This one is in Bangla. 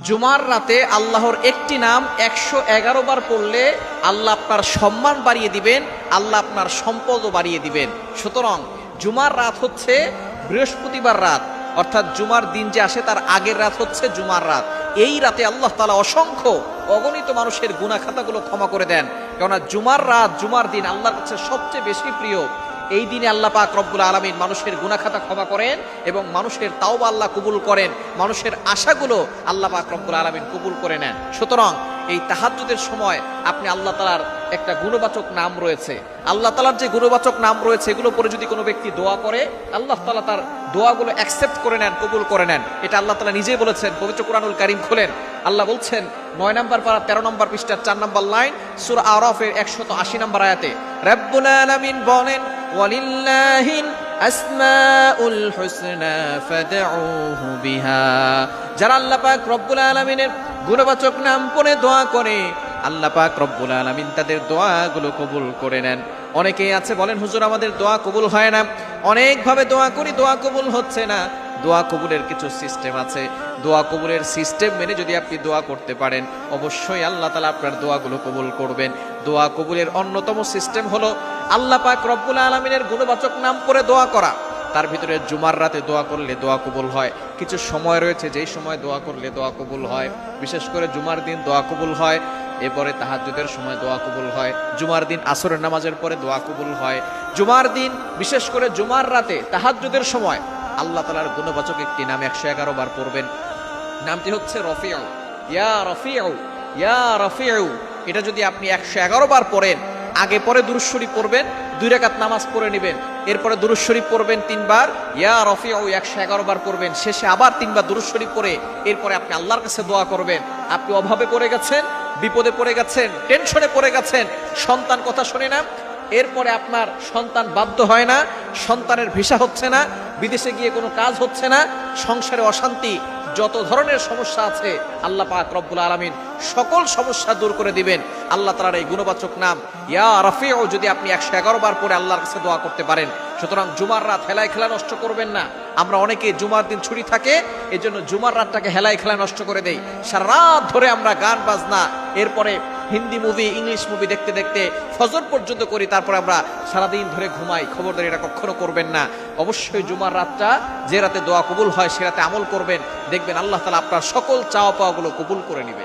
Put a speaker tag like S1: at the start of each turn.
S1: জুমার রাতে আল্লাহর একটি নাম 111 বার পড়লে আল্লাহ আপনার সম্মান বাড়িয়ে দিবেন, আল্লাহ আপনার সম্পদও বাড়িয়ে দিবেন। সুতরাং জুমার রাত হচ্ছে বৃহস্পতিবার রাত, অর্থাৎ জুমার দিন যে আসে তার আগের রাত হচ্ছে জুমার রাত। এই রাতে আল্লাহ তাআলা অসংখ্য অগণিত মানুষের গুনাহ খাতাগুলো ক্ষমা করে দেন। কেননা জুমার রাত, জুমার দিন আল্লাহর কাছে সবচেয়ে বেশি প্রিয়। এই দিনে আল্লাহ পাক রব্বুল আলামিন মানুষের গুনাহ খাতা ক্ষমা করেন এবং মানুষের তাওবা আল্লাহ কবুল করেন, মানুষের আশাগুলো আল্লাহ পাক রব্বুল আলামিন কবুল করে নেন। সুতরাং এই তাহাজ্জুদের সময় আপনি আল্লাহ তাআলার একটা গুণবাচক নাম রয়েছে, আল্লাহ তাআলার যে গুণবাচক নাম রয়েছে এগুলো পরে যদি কোনো ব্যক্তি দোয়া করে, আল্লাহ তাআলা তার দোয়াগুলো অ্যাকসেপ্ট করে নেন, কবুল করে নেন। এটা আল্লাহ তাআলা নিজেই বলেছেন। পবিত্র কুরআনুল কারীম খোলেন, আল্লাহ বলছেন 9 নম্বর পারা 13 নম্বর পৃষ্ঠার 4 নম্বর লাইন, সূরা আরাফের 180 নম্বর আয়াতে রব্বুল আলামিন বলেন, ওয়ালিল্লাহিল আসমাউল হুসনা ফাদউহু বিহা। যারা আল্লাহ পাক রব্বুল আলামিনের গুণবাচক নাম পড়ে দোয়া করে, আল্লাহ পাক রব্বুল আলামিন তাদের দোয়াগুলো কবুল করে নেন। অনেকেই আছে বলেন, হুজুর আমাদের দোয়া কবুল হয় না, অনেকভাবে দোয়া করি দোয়া কবুল হচ্ছে না। দোয়া কবুলের কিছু সিস্টেম আছে, দোয়া কবুলের সিস্টেম মেনে যদি আপনি দোয়া করতে পারেন, অবশ্যই আল্লাহ তাআলা আপনার দোয়াগুলো কবুল করবেন। দোয়া কবুলের অন্যতম সিস্টেম হলো আল্লাহ পাক রব্বুল আলামিনের গুণবাচক নাম পড়ে দোয়া করা। তার ভিতরে জুমার রাতে দোয়া করলে দোয়া কবুল হয়। কিছু সময় রয়েছে যেই সময় দোয়া করলে দোয়া কবুল হয়। বিশেষ করে জুমার দিন দোয়া কবুল হয়, এরপরে তাহাজ্জুদের সময় দোয়া কবুল হয়, জুমার দিন আসরের নামাজের পরে দোয়া কবুল হয়। জুমার দিন বিশেষ করে জুমার রাতে তাহাজ্জুদের সময় আল্লাহ তাআলার গুণবাচক একটি নাম 111 বার পড়বেন। নামটি হচ্ছে রফিউ। ইয়া রফিউ, ইয়া রফিউ। এটা যদি আপনি 111 বার পড়েন, আগে পরে দুরূদ শরীফ পড়বেন, 2 রাকাত নামাজ পড়ে নেবেন, এরপরে দুরূদ শরীফ পড়বেন 3 বার, ইয়া রফিউ 111 বার পড়বেন, শেষে আবার 3 বার দুরূদ শরীফ পড়ে এরপরে আপনি আল্লাহর কাছে দোয়া করবেন। আপনি অভাবে পড়ে গেছেন, বিপদে পড়ে গেছেন, টেনশনে পড়ে গেছেন, সন্তান কথা শুনে না, এরপরে আপনার সন্তান বাধ্য হয় না, সন্তানের ভিসা হচ্ছে না, বিদেশে গিয়ে কোনো কাজ হচ্ছে না, সংসারে অশান্তি, যত ধরনের সমস্যা আছে আল্লাহ পাক রব্বুল আলামিন সকল সমস্যা দূর করে দিবেন। আল্লাহ তাআলার এই গুণবাচক নাম ইয়া রাফিউ যদি আপনি 111 বার পরে আল্লাহর কাছে দোয়া করতে পারেন। সুতরাং জুমার রাত হেলায় খেলা নষ্ট করবেন না। আমরা অনেকে জুমার দিন ছুটি থাকে, এই জন্য জুমার রাতটাকে হেলায় খেলায় নষ্ট করে দেই। সারা রাত ধরে আমরা গান বাজনা, এরপরে হিন্দি মুভি, ইংলিশ মুভি দেখতে দেখতে ফজর পর্যন্ত করি, তারপরে আমরা সারাদিন ধরে ঘুমাই। খবরদার এটা কখনো করবেন না। অবশ্যই জুমার রাতটা যে রাতে দোয়া কবুল হয় সে রাতে আমল করবেন, দেখবেন আল্লাহ তাআলা আপনার সকল চাওয়া পাওয়াগুলো কবুল করে নেবেন।